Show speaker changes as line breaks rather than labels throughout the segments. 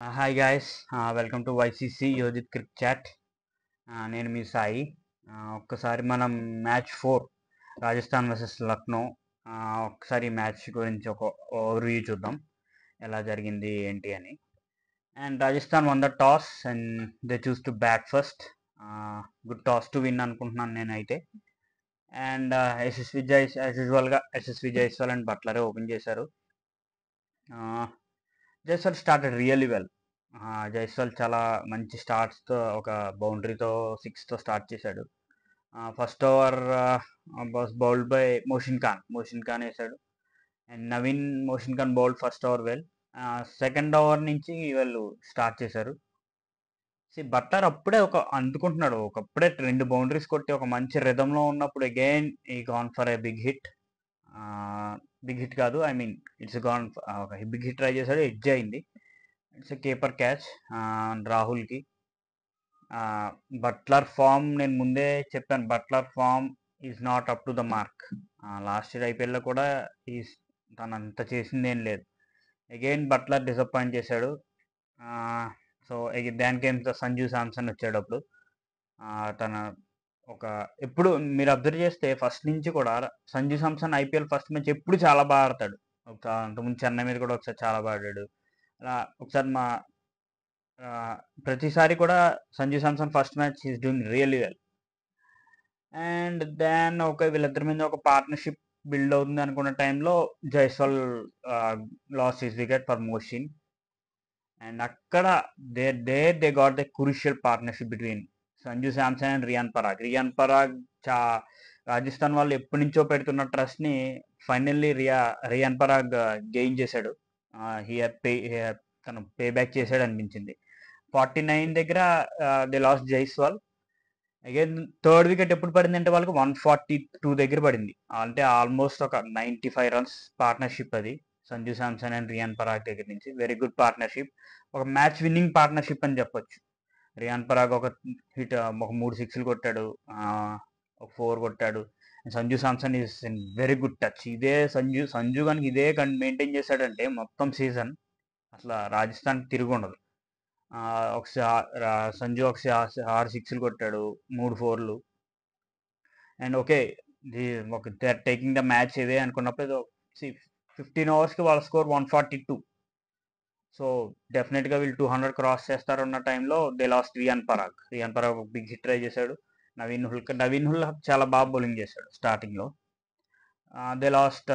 Hi guys, welcome to YCC Yojith crick chat. నేను మీ సాయి. ఒక్కసారి మనం మ్యాచ్ 4 రాజస్థాన్ వర్సెస్ లక్నో, ఒక్కసారి మ్యాచ్ గురించి ఒక ఓవర్వ్యూ చూద్దాం ఎలా జరిగింది ఏంటి అని. And Rajasthan won the toss and they chose to bat first. Good toss to win అనుకుంటున్నాను నేనైతే. అండ్ యశస్వి జైస్వాల్ అండ్ బట్లరే ఓపెన్ చేశారు. Jaiswal started really well. Jaiswal చాలా మంచి స్టార్ట్స్తో ఒక బౌండరీతో 6తో స్టార్ట్ చేశాడు. First over was bowled by Mohsin Khan వేశాడు. And Mohsin Khan bowled first over well. Second over నుంచి వాళ్ళు స్టార్ట్ చేశారు. బట్లర్ అప్పుడే అందుకుంటున్నాడు, ఒకప్పుడే 2 బౌండరీస్ కొట్టి ఒక మంచి రిథంలో ఉన్నప్పుడు again he gone for a big hit. Big hit కాదు, ఐ మీన్ ఇట్స్ గాన్. ఒక బిగ్ హిట్ ట్రై చేశాడు, ఎడ్జ్ అయింది. ఇట్స్ కీపర్ క్యాచ్ రాహుల్కి. బట్లర్ ఫామ్ నేను ముందే చెప్పాను, Buttler form is not up to the mark. Last year ఐపీఎల్లో కూడా తను అంత చేసింది ఏం లేదు. అగైన్ బట్లర్ డిసప్పాయింట్ చేశాడు. సో దానికి సంజు శాంసన్ వచ్చాడు అప్పుడు. తన ఎప్పుడు మీరు అబ్జర్వ్ చేస్తే ఫస్ట్ నుంచి కూడా Sanju Samson IPL first match ఎప్పుడు చాలా బాగా ఆడతాడు. అంతకుముందు చెన్నై మీద కూడా ఒకసారి చాలా బాగా ఆడాడు. అలా ఒకసారి ప్రతిసారి కూడా Sanju Samson first match is doing really well. And then వీళ్ళిద్దరి మీద ఒక పార్ట్నర్షిప్ బిల్డ్ అవుతుంది అనుకున్న టైంలో Jaiswal lost his wicket for Mohsin. And అక్కడ they got the crucial partnership between Sanju Samson and Riyan Parag Rajasthan వాళ్ళు ఎప్పటి నుంచో పెడుతున్న ట్రస్ట్ని ఫైనల్లీ రియాన్ పరాగ్ గెయిన్ చేశాడు. తను పే బ్యాక్ చేశాడు అనిపించింది. 49 దగ్గర they lost Jaiswal. Again third wicket ఎప్పుడు పడింది అంటే వాళ్ళకి 142 దగ్గర పడింది. అంటే ఆల్మోస్ట్ ఒక 95 రన్స్ పార్ట్నర్షిప్ అది సంజు శాంసన్ అండ్ రియాన్ పరాగ్ దగ్గర నుంచి. వెరీ గుడ్ పార్ట్నర్షిప్, ఒక మ్యాచ్ విన్నింగ్ పార్ట్నర్షిప్ అని చెప్పొచ్చు. రియాన్ పరాగ్ ఒక 3 సిక్స్లు కొట్టాడు, ఒక 4 కొట్టాడు. Sanju Samson is in very good touch. Sanju కనుక ఇదే మెయింటైన్ చేశాడంటే మొత్తం సీజన్ అసలు రాజస్థాన్ తిరిగి ఉండదు. సంజు ఒక 6 సిక్స్లు కొట్టాడు, 3 4లు. అండ్ టేకింగ్ ద మ్యాచ్ ఇదే అనుకున్నప్పుడు 15 ఓవర్స్కి వాళ్ళ స్కోర్ 142. సో డెఫినెట్గా వీళ్ళు 200 క్రాస్ చేస్తారు అన్న టైంలో దే లాస్ట్ రియాన్ పరాగ్ ఒక బిగ్ హిట్ ట్రై చేశాడు. నవీన్ హుల్ చాలా బాగా బౌలింగ్ చేశాడు స్టార్టింగ్లో. They lost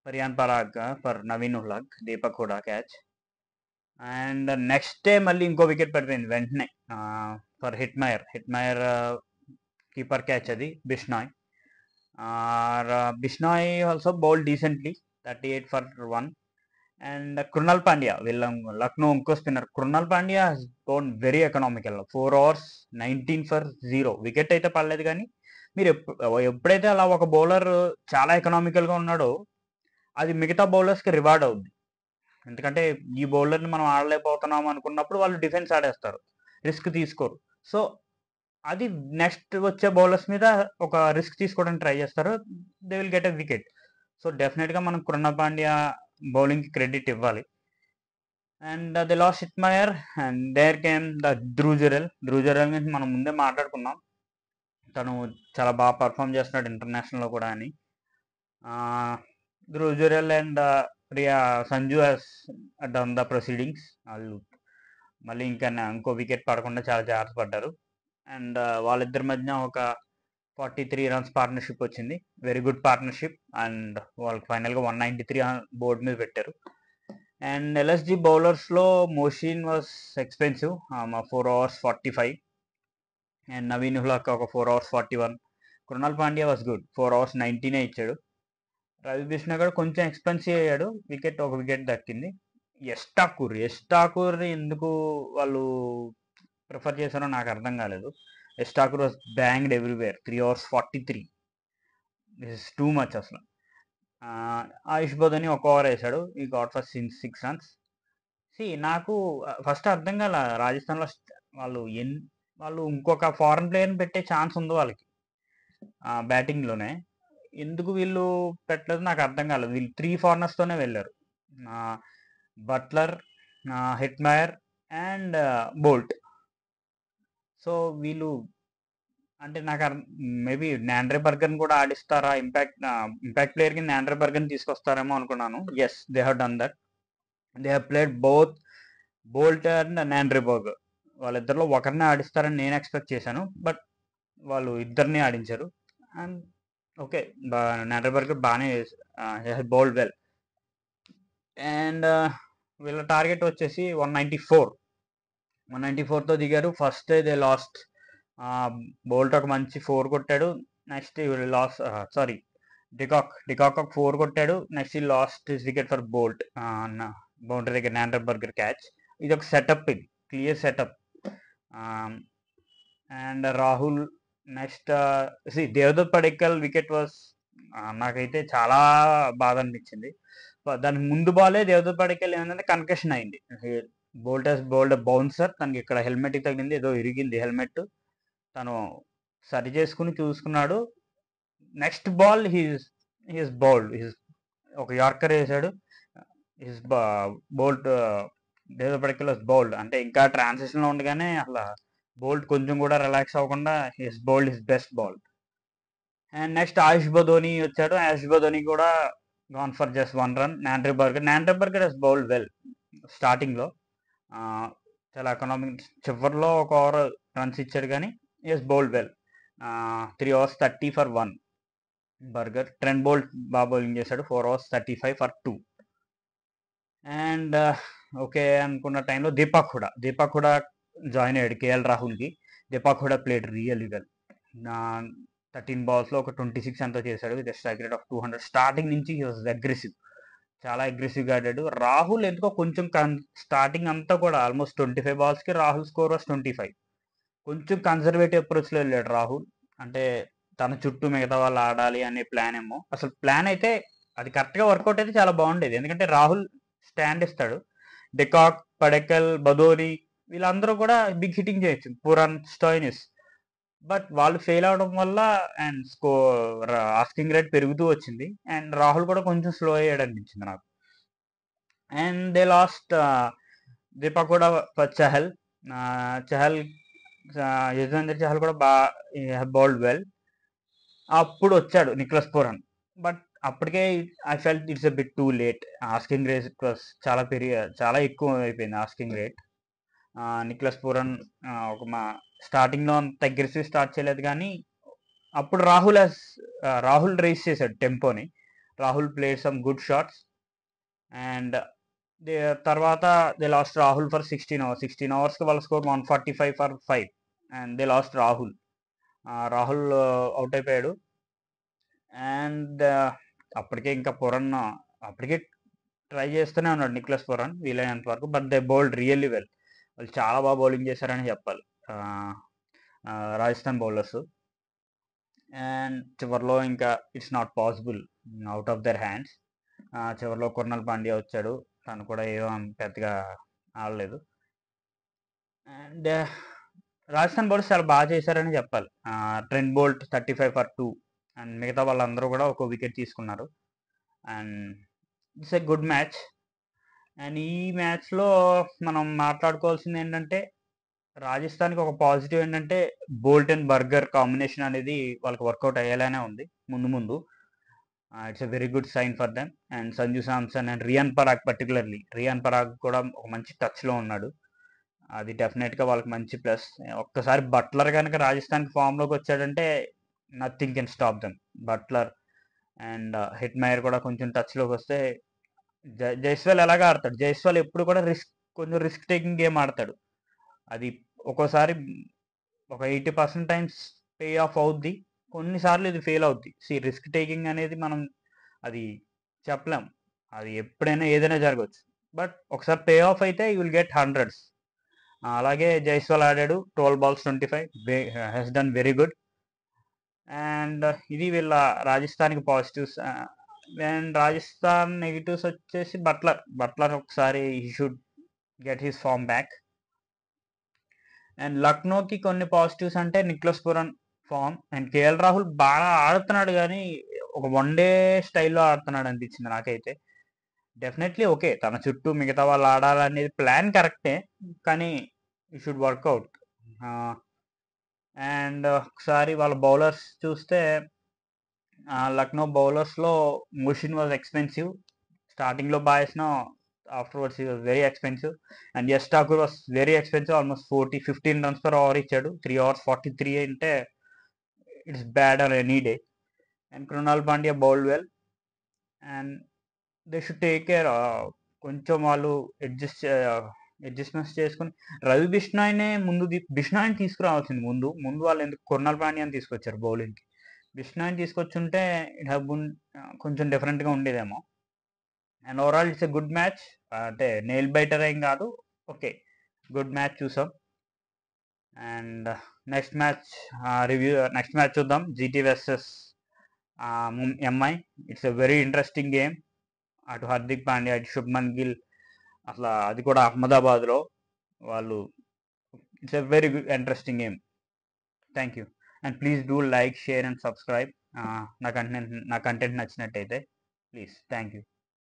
Riyan Parag for Naveen హుల్, Deepak Hooda catch. And next day మళ్ళీ ఇంకో వికెట్ పడిపోయింది వెంటనే ఫర్ హిట్మైర్ కీపర్ క్యాచ్ అది. Bishnoi also bowled decently, 38 for 1. And Krunal Pandya, వీళ్ళ లక్నో ఇంకో spinner Krunal Pandya bowled very economical, 4 overs 19 for 0. Wicket అయితే పడలేదు, కానీ మీరు ఎప్పుడైతే అలా ఒక బౌలర్ చాలా ఎకనామికల్గా ఉన్నాడో అది మిగతా బౌలర్స్కి రివార్డ్ అవుద్ది. ఎందుకంటే ఈ బౌలర్ని మనం ఆడలేకపోతున్నాం అనుకున్నప్పుడు వాళ్ళు డిఫెన్స్ ఆడేస్తారు, రిస్క్ తీసుకోరు. సో అది నెక్స్ట్ వచ్చే బౌలర్స్ మీద ఒక రిస్క్ తీసుకోవడానికి ట్రై చేస్తారు, they will get a wicket. So డెఫినెట్గా మనం కృణాల్ పాండ్యా బౌలింగ్కి క్రెడిట్ ఇవ్వాలి. And they lost Hetmyer and there came the Dhruv Jurel గురించి మనం ముందే మాట్లాడుకున్నాం. తను చాలా బాగా పర్ఫామ్ చేస్తున్నాడు ఇంటర్నేషనల్లో కూడా అని. Dhruv Jurel and Sanju he's done the proceedings. వాళ్ళు మళ్ళీ ఇంకో వికెట్ పడకుండా చాలా జాగ్రత్త పడ్డారు. అండ్ వాళ్ళిద్దరి మధ్య ఒక 43 రన్స్ పార్ట్నర్షిప్ వచ్చింది, వెరీ గుడ్ పార్ట్నర్షిప్. అండ్ వాళ్ళకి ఫైనల్గా 193 బోర్డు మీద పెట్టారు. అండ్ ఎల్ఎస్జి బౌలర్స్లో Mohsin was expensive, 4 overs 45. And Naveen ul ఒక 4 overs 41. Krunal Pandya was good, 4 overs 19 ఇచ్చాడు. రవి బిష్ణోయ్ కూడా కొంచెం ఎక్స్పెన్సివ్ అయ్యాడు, ఒక వికెట్ దక్కింది. ఎస్టాకూర్ ఎందుకు వాళ్ళు ప్రిఫర్ చేశారో నాకు అర్థం కాలేదు. ఎస్టాకూర్ was banged everywhere, 3 overs 43. This is too much అసలు. ఆయుష్ బోధని ఒక ఓవర్ వేశాడు, ఈ గాట్ ఫర్ 6 runs. నాకు ఫస్ట్ అర్థం కాల రాజస్థాన్లో వాళ్ళు ఇంకొక ఫారెన్ ప్లేయర్ని పెట్టే ఛాన్స్ ఉంది వాళ్ళకి బ్యాటింగ్లోనే. ఎందుకు వీళ్ళు పెట్టలేదు నాకు అర్థం కాలేదు. వీళ్ళు 3 foreigners తోనే వెళ్ళారు, Buttler, Hetmyer and Boult. So వీళ్ళు అంటే నాకు మేబీ నాండ్రే బర్గర్ని కూడా ఆడిస్తారా, ఇంపాక్ట్ ప్లేయర్ కి నాండ్రే బర్గర్ని తీసుకొస్తారేమో అనుకున్నాను. Yes, they have done that. They have played both Boult and Nandre Burger. వాళ్ళిద్దరిలో ఒకరినే ఆడిస్తారని నేను ఎక్స్పెక్ట్ చేశాను, బట్ వాళ్ళు ఇద్దరిని ఆడించారు. అండ్ ఓకే, నాండ్రే బర్గర్ బాగానే బౌల్డ్ వెల్. అండ్ వీళ్ళ టార్గెట్ వచ్చేసి 194తో దిగారు. First they last. బోల్ట్ ఒక మంచి 4 కొట్టాడు. నెక్స్ట్ లాస్ట్, సారీ, డికాక్ ఒక 4 కొట్టాడు. Next last wicket for Boult boundary దగ్గర నాండ్రే బర్గర్ క్యాచ్. ఇది ఒక సెటప్, ఇది clear setup. And Rahul next Devdutt Padikkal wicket was, నాకైతే చాలా బాధ అనిపించింది. దానికి ముందు బాలే దేవదత్ పడిక్కల్ ఏమైందంటే కన్కషన్ అయింది. బోల్డ్ బౌన్సర్, తనకి ఇక్కడ హెల్మెట్కి తగిలింది, ఏదో ఇరిగింది హెల్మెట్. తను సరి చేసుకుని చూసుకున్నాడు. నెక్స్ట్ బాల్ హీస్ బౌల్డ్, ఒక యార్కర్ వేసాడు. His bowled Devdutt Padikkal bowled అంటే ఇంకా ట్రాన్సిషన్లో ఉండగానే అసలు బోల్ట్ కొంచెం కూడా రిలాక్స్ అవ్వకుండా his bowled his best ball. And next Ayush Badoni వచ్చాడు. ఆయుష్ బదోని కూడా gone for just 1 run. Nandre Burger he's bowled well స్టార్టింగ్లో. చాలా ఎకనామిక్, చివరిలో ఒక ఓవర్ రన్స్ ఇచ్చాడు కానీ he's bowled well. 3 overs 30 for 1 Burger. Trent Boult బాగా బౌలింగ్ చేశాడు, 4 overs 35 for 2. అండ్ ఓకే అనుకున్న టైంలో దీపక్ కూడా జాయిన్ అయ్యాడు కేఎల్ రాహుల్కి. దీపక్ కూడా ప్లేడ్ రియల్లీ వెల్. 13 balls ఒక 26 ఎంతో చేశాడు with strike rate of 200. Starting నుంచి హీ వాజ్ అగ్రెసివ్, చాలా అగ్రెసివ్గా ఆడాడు. రాహుల్ ఎందుకో కొంచెం స్టార్టింగ్ అంతా కూడా almost 25 balls Rahul score was 25. కొంచెం కన్జర్వేటివ్ అప్రోచ్లో వెళ్ళాడు రాహుల్. అంటే తన చుట్టూ మిగతా వాళ్ళు ఆడాలి అనే ప్లాన్ ఏమో. అసలు ప్లాన్ అయితే అది కరెక్ట్గా వర్కౌట్ అయితే చాలా బాగుండేది, ఎందుకంటే రాహుల్ స్టాండ్ ఇస్తాడు. డికాక్, పడెక్కల్, బదోని వీళ్ళందరూ కూడా బిగ్ హిట్టింగ్ చేయొచ్చు, పురాన్, స్టోయినిస్. బట్ వాళ్ళు ఫెయిల్ అవడం వల్ల అండ్ ఆస్కింగ్ రేట్ పెరుగుతూ వచ్చింది. అండ్ రాహుల్ కూడా కొంచెం స్లో అయ్యాడు అనిపించింది నాకు. అండ్ దే లాస్ట్ దీపక్ కూడా చహల్. యజువేంద్ర చహల్ కూడా బౌల్డ్ వెల్. అప్పుడు వచ్చాడు నిక్లస్ పూరన్. బట్ అప్పటికే I felt it's a bit too late. Asking rate చాలా ఎక్కువ అయిపోయింది ఆస్కింగ్ రేట్. నిక్లస్ పూరన్ ఒక స్టార్టింగ్లో అంత అగ్రెసివ్ స్టార్ట్ చేయలేదు, కానీ అప్పుడు రాహుల్ రేస్ చేశాడు టెంపోని. Rahul played some good shots. And తర్వాత they lost Rahul for 16 overs. 16 oversకి వాళ్ళ score 145 for 5. And they lost Rahul out అయిపోయాడు. అండ్ అప్పటికే ఇంకా అప్పటికే ట్రై చేస్తూనే ఉన్నాడు నిక్లస్ పూరన్ వీలైనంత వరకు. But they bowled really well. వాళ్ళు చాలా బాగా బౌలింగ్ చేశారని చెప్పాలి రాజస్థాన్ బౌలర్స్. అండ్ చివరిలో ఇంకా it's not possible, out of their hands. చివరిలో కుర్నల్ పాండ్యా వచ్చాడు, తను కూడా ఏదో పెద్దగా ఆడలేదు. అండ్ రాజస్థాన్ బౌలర్స్ చాలా బాగా చేశారని చెప్పాలి. Trent Boult 35 for 2. అండ్ మిగతా వాళ్ళందరూ కూడా ఒక వికెట్ తీసుకున్నారు. And it's a good match. And ఈ మ్యాచ్లో మనం మాట్లాడుకోవాల్సింది ఏంటంటే, రాజస్థాన్కి ఒక పాజిటివ్ ఏంటంటే బోల్ట్ అండ్ బర్గర్ కాంబినేషన్ అనేది వాళ్ళకి వర్కౌట్ అయ్యేలానే ఉంది ముందు. It's a very good sign for them. And Sanju Samson and Riyan Parag కూడా ఒక మంచి టచ్లో ఉన్నాడు. అది డెఫినెట్గా వాళ్ళకి మంచి ప్లస్. ఒక్కసారి బట్లర్ కనుక రాజస్థాన్కి ఫామ్లోకి వచ్చాడంటే nothing can stop them. Buttler and Hetmyer కూడా కొంచెం టచ్లోకి వస్తే, జైస్వాల్ ఎలాగా ఆడతాడు. జైస్వాల్ ఎప్పుడు కూడా కొంచెం రిస్క్ టేకింగ్ గేమ్ ఆడతాడు. అది ఒక్కోసారి ఒక 80% టైమ్స్ పే ఆఫ్ అవుద్ది, కొన్నిసార్లు ఇది ఫెయిల్ అవుద్ది. రిస్క్ టేకింగ్ అనేది మనం అది చెప్పలేం, అది ఎప్పుడైనా ఏదైనా జరగవచ్చు. బట్ ఒకసారి పే ఆఫ్ అయితే యూ విల్ గెట్ హండ్రెడ్స్. అలాగే జైస్వాల్ ఆడాడు 12 balls 25, he's done very good. And ఇది వీళ్ళ రాజస్థాన్కి పాజిటివ్స్. అండ్ రాజస్థాన్ నెగిటివ్స్ వచ్చేసి బట్లర్ ఒకసారి he should get his form back. And లక్నోకి కొన్ని పాజిటివ్స్ అంటే Nicholas Pooran form. And KL Rahul బాగా ఆడుతున్నాడు, కానీ ఒక వన్ డే స్టైల్లో ఆడుతున్నాడు అనిపించింది నాకైతే. Definitely okay. తన చుట్టూ మిగతా వాళ్ళు ఆడాలనేది ప్లాన్ కరెక్టే. కానీ యూ షుడ్ వర్కౌట్. అండ్ ఒకసారి వాళ్ళ బౌలర్స్ చూస్తే లక్నో బౌలర్స్‌లో ముషిన్ వాజ్ ఎక్స్‌పెన్సివ్. స్టార్టింగ్‌లో బా ఏసినా afterwards he was very expensive. And Yash Thakur was very expensive. Almost 15 runs per over ఇచ్చాడు. 3 ఓవర్స్ 43 అంటే it's bad on any day. And Krunal Pandya bowled well. And they should take care. కొంచెం వాళ్ళు అడ్జస్ట్మెంట్స్ చేసుకొని రవి బిష్నాయ్‌నే బిష్నాయ్‌ని తీసుకురావాల్సింది ముందు. ముందు వాళ్ళు ఎందుకు కృణాల్ పాండ్యాని తీసుకొచ్చారు బౌలింగ్‌కి. బిష్నాయ్‌ని తీసుకొచ్చుంటే ఇట్ హావ్ బీన్ కొంచెం డిఫరెంట్‌గా ఉండేదేమో. And overall it's a good match. అంటే నెయిల్ బైటర్ ఏం కాదు. ఓకే. గుడ్ మ్యాచ్ చూసాం. అండ్ నెక్స్ట్ మ్యాచ్ చూద్దాం. GT versus MI. It's a very interesting game. అటు హార్దిక్ పాండ్యా, ఇటు శుభ్మన్ గిల్. అసలు అది కూడా అహ్మదాబాద్లో వాళ్ళు. It's a very good interesting game. Thank you. And please do like, share and subscribe. నా కంటెంట్ నచ్చినట్టయితే ప్లీజ్. Thank you.